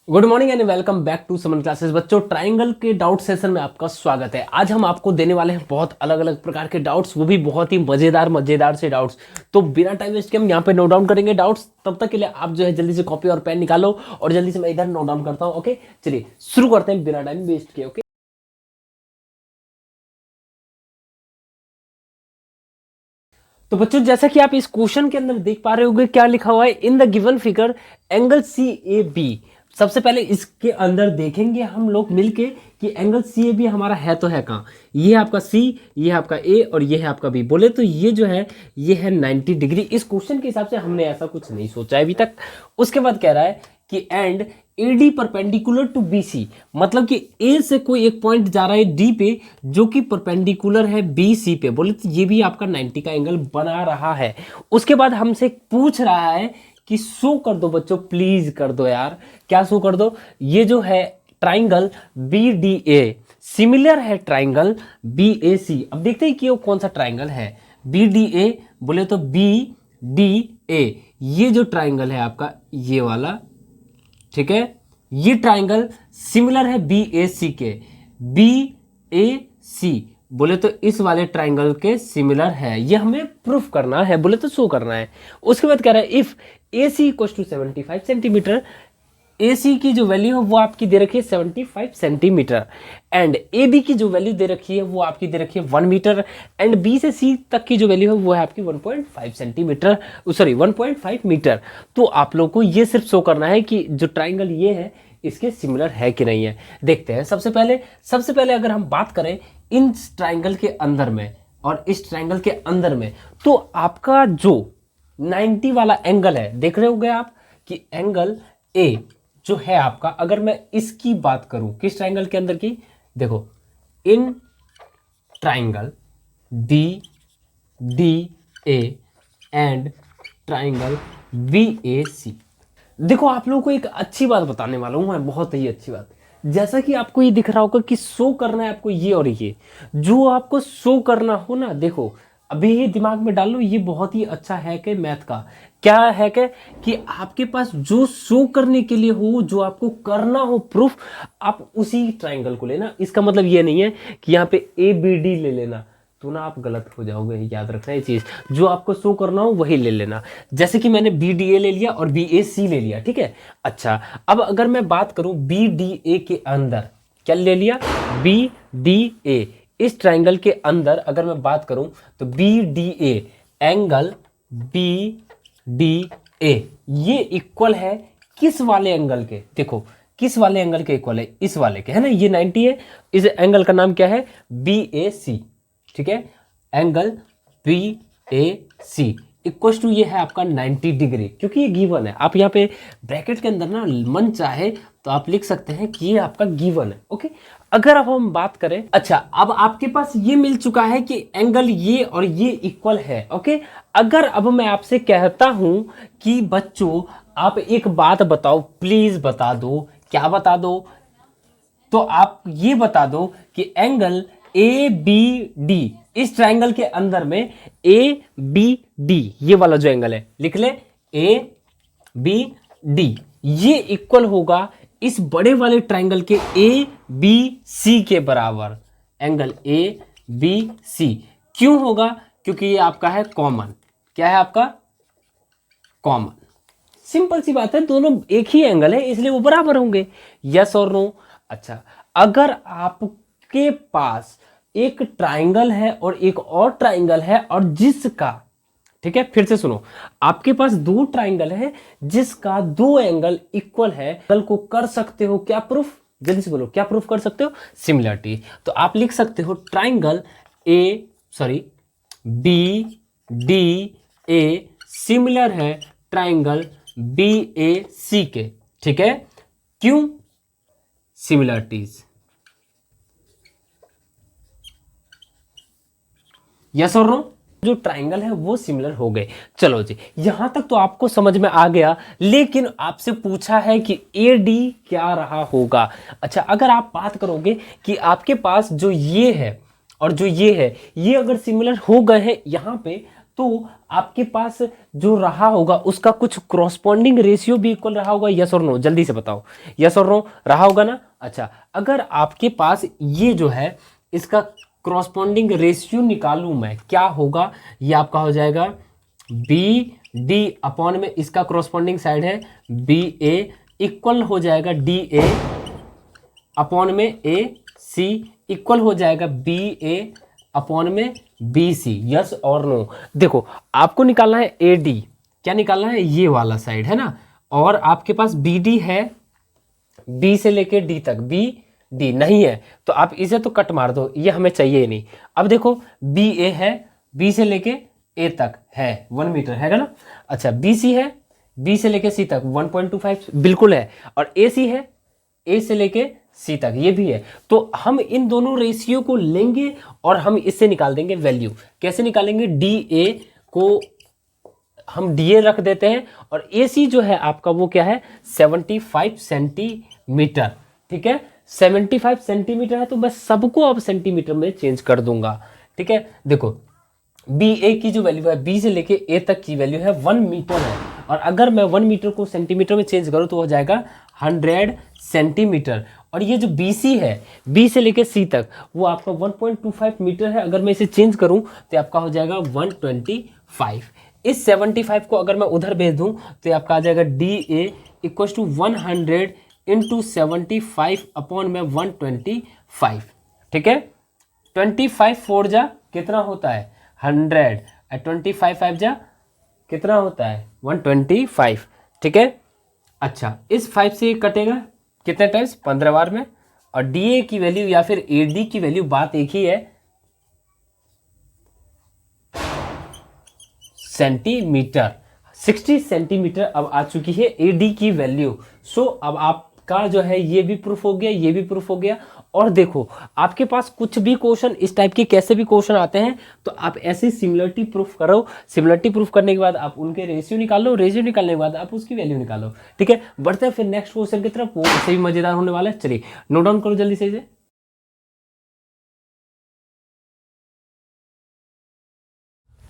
Good morning and welcome back to Suman classes. बच्चों, triangle के doubt session में आपका स्वागत है। आज हम आपको देने वाले हैं बहुत अलग अलग प्रकार के डाउट्स, वो भी बहुत ही मजेदार से डाउट्स। तो बिना टाइम वेस्ट के हम यहाँ पे नोट डाउन करेंगे डाउट्स। तब तक के लिए आप जो है जल्दी से कॉपी और पेन निकालो और जल्दी से मैं इधर नोट डाउन करता हूँ। ओके, चलिए शुरू करते हैं बिना टाइम वेस्ट किए। ओके, तो बच्चों जैसा कि आप इस क्वेश्चन के अंदर देख पा रहे होंगे, क्या लिखा हुआ है, in the given figure angle C A B. सबसे पहले इसके अंदर देखेंगे हम लोग मिलके कि एंगल सी ए बी हमारा है तो है कहाँ। ये है आपका सी, ये है आपका ए और ये है आपका बी। बोले तो ये जो है ये है 90 डिग्री। इस क्वेश्चन के हिसाब से हमने ऐसा कुछ नहीं सोचा है अभी तक। उसके बाद कह रहा है कि and AD perpendicular to BC, मतलब कि A से कोई एक पॉइंट जा रहा है D पे जो कि परपेंडिकुलर है BC पे। बोले तो ये भी आपका 90 का एंगल बना रहा है। उसके बाद हमसे पूछ रहा है कि शो कर दो बच्चों, प्लीज कर दो यार। क्या शो कर दो? ये जो है ट्राइंगल BDA सिमिलर है ट्राइंगल BAC। अब देखते हैं कि वो कौन सा ट्राइंगल है। BDA बोले तो BDA, ये जो ट्राइंगल है आपका ये वाला, ठीक है, ये ट्राइंगल सिमिलर है BAC के। BAC बोले तो इस वाले ट्राइंगल के सिमिलर है, ये हमें प्रूफ करना है, बोले तो शो करना है। उसके बाद कह रहा है if AC equal to 75 centimetre, AC की जो वैल्यू है वो आपकी दे रखी है 75 सेंटीमीटर, एंड AB की जो वैल्यू दे रखी है वो आपकी दे रखी है 1 मीटर, एंड B से C तक की जो वैल्यू है वो है आपकी 1.5 सेंटीमीटर, सॉरी 1.5 मीटर। तो आप लोग को ये सिर्फ शो करना है कि जो ट्राइंगल ये है इसके सिमिलर है कि नहीं है। देखते हैं। सबसे पहले अगर हम बात करें इन ट्राइंगल के अंदर में और इस ट्राइंगल के अंदर में, तो आपका जो 90 वाला एंगल है, देख रहे होंगे आप कि एंगल A जो है आपका, अगर मैं इसकी बात करूं किस ट्राइंगल के अंदर की, देखो in triangle BDA and triangle BAC। देखो आप लोगों को एक अच्छी बात बताने वाला हूं मैं, बहुत ही अच्छी बात। जैसा कि आपको ये दिख रहा होगा कि शो करना है आपको ये और ये, जो आपको शो करना हो ना, देखो अभी ये दिमाग में डाल लो, ये बहुत ही अच्छा है कि मैथ का क्या है कि आपके पास जो शो करने के लिए हो, जो आपको करना हो प्रूफ, आप उसी ट्राइंगल को लेना। इसका मतलब ये नहीं है कि यहाँ पे ABD ले लेना, तो ना आप गलत हो जाओगे। याद रखना ये चीज, जो आपको शो करना हो वही ले लेना। जैसे कि मैंने BDA ले लिया और BAC ले लिया, ठीक है। अच्छा, अब अगर मैं बात करूं BDA के अंदर, क्या ले लिया, BDA इस ट्राइंगल के अंदर अगर मैं बात करूं तो BDA एंगल BDA ये इक्वल है किस वाले एंगल के? देखो किस वाले एंगल के इक्वल है? इस वाले के, है ना। ये 90 है, इस एंगल का नाम क्या है? BAC, ठीक है। एंगल BAC इक्वल टू ये है आपका 90 डिग्री, क्योंकि ये गिवन है। आप यहाँ पे ब्रैकेट के अंदर ना मन चाहे तो आप लिख सकते हैं कि ये आपका गिवन है। ओके, अगर अब हम बात करें, अच्छा अब आपके पास ये मिल चुका है कि एंगल ये और ये इक्वल है। ओके, अगर अब मैं आपसे कहता हूं कि बच्चों आप एक बात बताओ, प्लीज बता दो, क्या बता दो? तो आप ये बता दो कि एंगल ABD इस ट्राइंगल के अंदर में ABD ये वाला जो एंगल है, लिख ले ABD, ये इक्वल होगा इस बड़े वाले ट्राइंगल के ABC के बराबर। एंगल ABC क्यों होगा? क्योंकि ये आपका है कॉमन। क्या है आपका? कॉमन। सिंपल सी बात है, दोनों एक ही एंगल है इसलिए वो बराबर होंगे। यस और नो? अच्छा, अगर आपके पास एक ट्राइंगल है और एक और ट्राइंगल है और जिसका, ठीक है, फिर से सुनो, आपके पास दो ट्राइंगल है जिसका दो एंगल इक्वल है, एंगल को कर सकते हो क्या प्रूफ? जल्दी से बोलो, क्या प्रूफ कर सकते हो? सिमिलरिटी। तो आप लिख सकते हो ट्राइंगल BDA सिमिलर है ट्राइंगल BAC के, ठीक है। क्यों? सिमिलरिटीज। यस और नो? जो ट्राइंगल है वो सिमिलर हो गए। चलो जी, यहां तक तो आपको समझ में आ गया, लेकिन आपसे पूछा है कि AD क्या रहा होगा। अच्छा, अगर आप बात करोगे कि आपके पास जो ये है और जो ये है, ये अगर सिमिलर हो गए हैं यहां पे, तो आपके पास जो रहा होगा उसका कुछ क्रॉसपॉन्डिंग रेशियो भी इक्वल रहा होगा, यस और नो, जल्दी से बताओ, यस और नो रहा होगा ना। अच्छा, अगर आपके पास ये जो है इसका क्रॉसपॉन्डिंग रेशियो निकालूं मैं, क्या होगा, ये आपका हो जाएगा बी डी अपॉन में इसका क्रॉसपॉन्डिंग साइड है बी ए, इक्वल हो जाएगा डी ए अपॉन में ए सी, इक्वल हो जाएगा बी ए अपॉन में बी सी, यस और नो। देखो आपको निकालना है ए डी, क्या निकालना है, ये वाला साइड है ना, और आपके पास बी डी है, बी से लेके डी तक, बी डी नहीं है तो आप इसे तो कट मार दो, ये हमें चाहिए ही नहीं। अब देखो बी ए है, बी से लेके ए तक है 1 मीटर है ना। अच्छा, बी सी है, बी से लेके सी तक 1.25 बिल्कुल है, और ए सी है, ए से लेके सी तक ये भी है। तो हम इन दोनों रेशियो को लेंगे और हम इससे निकाल देंगे वैल्यू। कैसे निकालेंगे, डी ए को हम डी ए रख देते हैं और ए सी जो है आपका वो क्या है 75 सेंटीमीटर, ठीक है 75 सेंटीमीटर है, तो मैं सबको अब सेंटीमीटर में चेंज कर दूंगा, ठीक है। देखो बी ए की जो वैल्यू है, बी से लेके ए तक की वैल्यू है 1 मीटर है, और अगर मैं 1 मीटर को सेंटीमीटर में चेंज करूं तो हो जाएगा 100 सेंटीमीटर। और ये जो बी सी है, बी से लेके सी तक वो आपका 1.25 मीटर है, अगर मैं इसे चेंज करूं तो आपका हो जाएगा 125। इस 75 को अगर मैं उधर भेज दूं तो आपका आ जाएगा D A equal to 100 into 75 upon में 125, ठीक है। 25 4 जा कितना होता है 100, 25 5 जा कितना होता है 125, ठीक है। अच्छा, इस 5 से कटेगा कितने टाइम्स 15 बार में, और डी ए की वैल्यू या फिर ए डी की वैल्यू बात एक ही है, सेंटीमीटर, 60 सेंटीमीटर अब आ चुकी है ए डी की वैल्यू। सो अब आपका जो है ये भी प्रूफ हो गया, ये भी प्रूफ हो गया। और देखो आपके पास कुछ भी क्वेश्चन इस टाइप के कैसे भी क्वेश्चन आते हैं तो आप ऐसे सिमिलरिटी प्रूफ करो, सिमिलरिटी प्रूफ करने के बाद आप उनके रेशियो निकालो, रेशियो निकालने के बाद आप उसकी वैल्यू निकालो, ठीक है। बढ़ते हैं फिर नेक्स्ट क्वेश्चन की तरफ, वो इससे भी मजेदार होने वाला है। चलिए नोट डाउन करो जल्दी से इसे।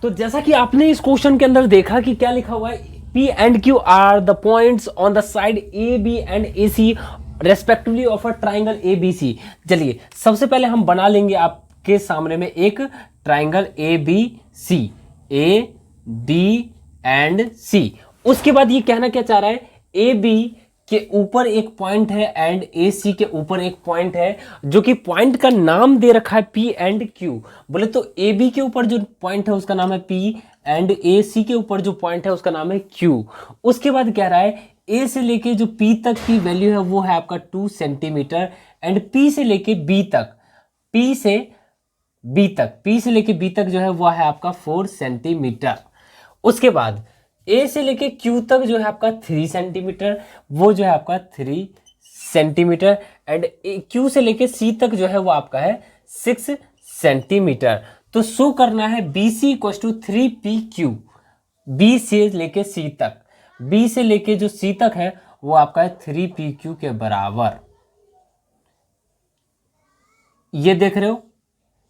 तो जैसा कि आपने इस क्वेश्चन के अंदर देखा कि क्या लिखा हुआ है, P and Q are the points on the side A, B and AC respectively of a triangle ABC। चलिए सबसे पहले हम बना लेंगे आपके सामने में एक triangle ABC, A, B and C। उसके बाद ये कहना क्या चाह रहा है, AB के ऊपर एक पॉइंट है एंड ए सी के ऊपर एक पॉइंट है, जो कि पॉइंट का नाम दे रखा है पी एंड क्यू। बोले तो ए बी के ऊपर जो पॉइंट है उसका नाम है पी, एंड ए सी के ऊपर जो पॉइंट है उसका नाम है क्यू। उसके बाद कह रहा है ए से लेके जो पी तक की वैल्यू है वो है आपका 2 सेंटीमीटर, एंड पी से लेके बी तक, पी से लेके बी तक जो है वो है आपका 4 सेंटीमीटर। उसके बाद ए से लेके क्यू तक जो है आपका 3 सेंटीमीटर, वो जो है आपका 3 सेंटीमीटर, एंड क्यू से लेके सी तक जो है वो आपका है 6 सेंटीमीटर। तो शो करना है B C equal to 3 P Q, B से लेके सी तक, बी से लेके जो सी तक है वो आपका है 3 पी क्यू के बराबर। ये देख रहे हो,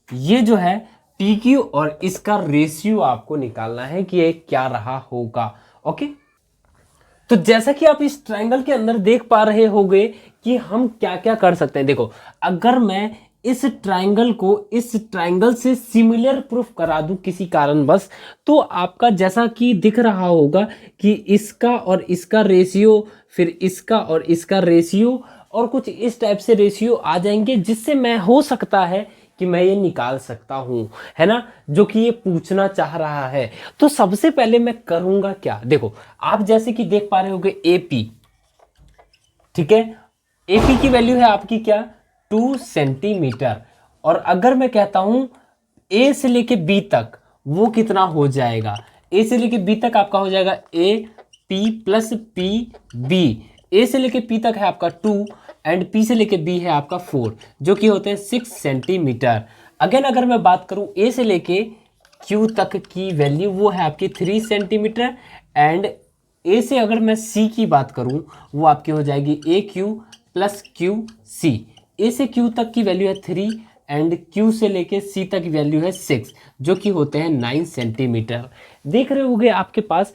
ये जो है पी क्यू और इसका रेशियो आपको निकालना है कि ये क्या रहा होगा। ओके, तो जैसा कि आप इस ट्रायंगल के अंदर देख पा रहे होंगे कि हम क्या क्या कर सकते हैं। देखो अगर मैं इस ट्रायंगल को इस ट्रायंगल से सिमिलर प्रूफ करा दूं किसी कारणवश, तो आपका जैसा कि दिख रहा होगा कि इसका और इसका रेशियो, फिर इसका और इसका रेशियो, और कुछ इस टाइप से रेशियो आ जाएंगे, जिससे मैं हो सकता है कि मैं ये निकाल सकता हूं, है ना, जो कि ये पूछना चाह रहा है। तो सबसे पहले मैं करूंगा क्या, देखो आप जैसे कि देख पा रहे होगे एपी, ठीक है, एपी की वैल्यू है आपकी क्या 2 सेंटीमीटर, और अगर मैं कहता हूं ए से लेके बी तक वो कितना हो जाएगा, ए से लेके बी तक आपका हो जाएगा A P plus P B, A से लेके पी तक है आपका 2 एंड पी से लेके बी है आपका 4, जो कि होते हैं 6 सेंटीमीटर। अगेन अगर मैं बात करूं ए से लेके क्यू तक की वैल्यू वो है आपकी 3 सेंटीमीटर, एंड ए से अगर मैं सी की बात करूं वो आपकी हो जाएगी ए क्यू प्लस क्यू सी। ए से क्यू तक की वैल्यू है 3, एंड Q से लेके C तक की वैल्यू है 6, जो कि होते हैं 9 सेंटीमीटर। देख रहे होगे आपके पास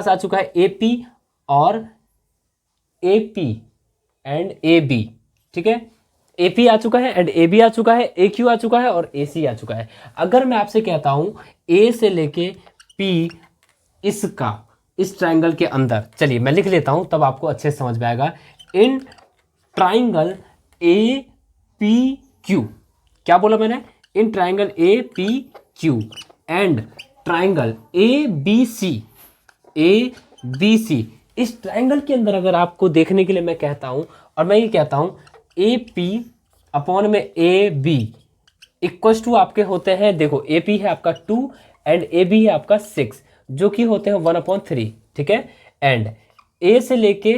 आ चुका है AP और AP एंड AB, ठीक है। AP आ चुका है एंड AB आ चुका है, AQ आ चुका है और AC आ चुका है। अगर मैं आपसे कहता हूं A से लेके P इस ट्राइंगल के अंदर, चलिए मैं लिख लेता हूं तब आपको अच्छे से समझ में आएगा। इन ट्राइंगल APQ, क्या बोला मैंने? In triangle APQ and triangle ABC, इस ट्राइंगल के अंदर अगर आपको देखने के लिए मैं कहता हूं, और मैं ये कहता हूं AP अपॉन में AB इक्वल टू आपके होते हैं, देखो AP है आपका 2 एंड AB है आपका 6, जो कि होते हैं 1/3, ठीक है। एंड A से लेके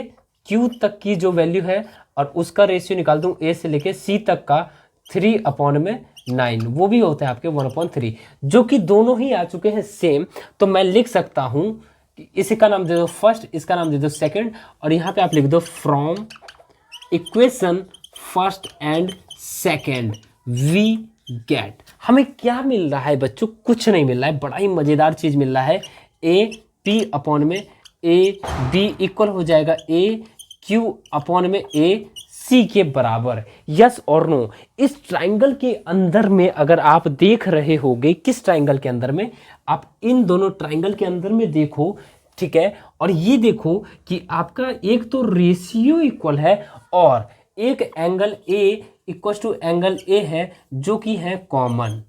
Q तक की जो वैल्यू है और उसका रेशियो निकाल दूं A से लेके C तक का 3/9, वो भी होते हैं आपके 1/3, जो कि दोनों ही आ चुके हैं सेम। तो मैं लिख सकता हूं कि इसका नाम दे दो फर्स्ट, इसका नाम दे दो सेकंड, और यहां पे आप लिख दो from equation first and second we get. हमें क्या मिल रहा है बच्चों? कुछ नहीं मिल रहा है, बड़ा ही मजेदार चीज मिल रहा है। AP अपॉन में AB इक्वल हो जाएगा AQ अपॉन में AC के बराबर। यस और नो? इस ट्राइंगल के अंदर में अगर आप देख रहे होगे, किस ट्राइंगल के अंदर में? आप इन दोनों ट्राइंगल के अंदर में देखो, ठीक है। और ये देखो कि आपका एक तो रेशियो इक्वल है और एक angle A equal to angle A है, जो कि है कॉमन,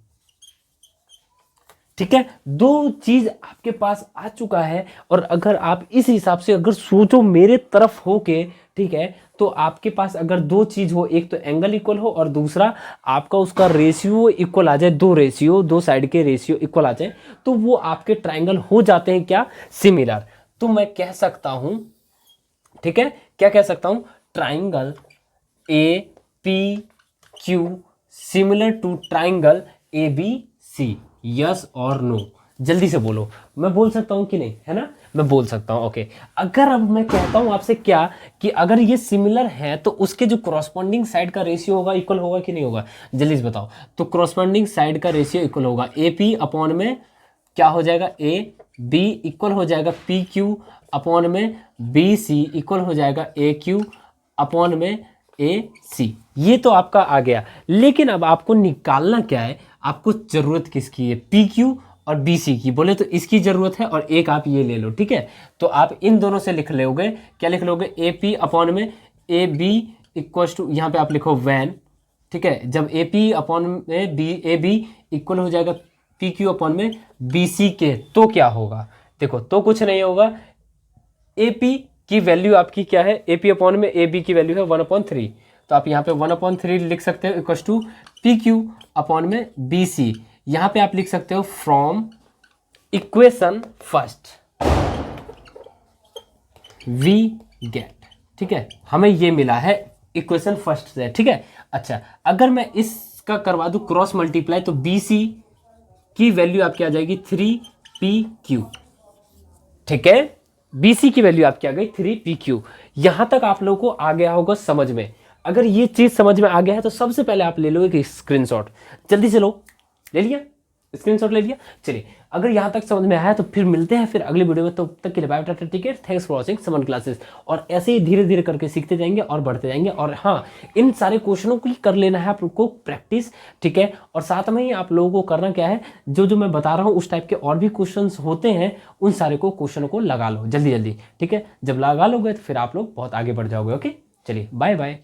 ठीक है। दो चीज आपके पास आ चुका है, और अगर आप इस हिसाब से अगर सोचो मेरे तरफ हो के, ठीक है, तो आपके पास अगर दो चीज हो, एक तो एंगल इक्वल हो और दूसरा आपका उसका रेशियो इक्वल आ जाए, दो साइड के रेशियो इक्वल आ जाए, तो वो आपके ट्राइंगल हो जाते हैं क्या? सिमिलर। तो मैं कह सकता हूं, ठीक है, क्या कह सकता हूं? Triangle APQ similar to triangle ABC। Yes और नो? जल्दी से बोलो। मैं बोल सकता हूं कि नहीं, है ना? मैं बोल सकता हूं, ओके। अगर अब मैं कहता हूं आपसे क्या, कि अगर ये सिमिलर है तो उसके जो करस्पॉन्डिंग साइड का रेशियो होगा इक्वल होगा कि नहीं होगा? जल्दी से बताओ। तो करस्पॉन्डिंग साइड का रेशियो इक्वल होगा, AP अपॉन में क्या हो जाएगा? AB इक्वल हो जाएगा PQ अपॉन में BC इक्वल हो जाएगा AQ अपॉन में AC। ये तो आपका आ गया, लेकिन अब आपको निकालना क्या है? आपको जरूरत किसकी है? PQ और BC की। बोले तो इसकी जरूरत है, और एक आप ये ले लो, ठीक है। तो आप इन दोनों से लिख लोगे, क्या लिख लोगे? AP अपॉन में AB इक्वल टू, यहाँ पे आप लिखो वैन, ठीक है। जब AP अपॉन में AB इक्वल हो जाएगा PQ अपॉन में BC के, तो क्या होगा? देखो, तो कुछ नहीं होगा। AP की वैल्यू आपकी क्या है? AP अपॉन में AB की वैल्यू है 1/3, तो आप यहाँ पे 1/3 लिख सकते हो इक्वल टू PQ अपॉन में BC। यहाँ पे आप लिख सकते हो from equation first we get, ठीक है। हमें ये मिला है इक्वेशन फर्स्ट से, ठीक है। अच्छा, अगर मैं इसका करवा दूं क्रॉस मल्टीप्लाई, तो BC की वैल्यू आपकी आ जाएगी 3PQ, ठीक है। BC की वैल्यू आपकी आ गई 3PQ। यहां तक आप लोगों को आ गया होगा समझ में। अगर ये चीज समझ में आ गया है तो सबसे पहले आप ले लो एक स्क्रीनशॉट। जल्दी से लो। ले लिया? स्क्रीनशॉट ले लिया? चलिए, अगर यहां तक समझ में आया तो फिर मिलते हैं फिर अगली वीडियो में। तो तब तक के लिए bye ta-ta, take care, thanks for watching Suman classes. और ऐसे ही धीरे धीरे करके सीखते जाएंगे और बढ़ते जाएंगे। और हाँ, इन सारे क्वेश्चनों की कर लेना है आप लोग को प्रैक्टिस, ठीक है। और साथ में ही आप लोगों को करना क्या है, जो मैं बता रहा हूँ उस टाइप के और भी क्वेश्चन होते हैं, उन सारे क्वेश्चनों को लगा लो जल्दी जल्दी, ठीक है। जब लगा लोगे तो फिर आप लोग बहुत आगे बढ़ जाओगे। ओके, चलिए बाय बाय।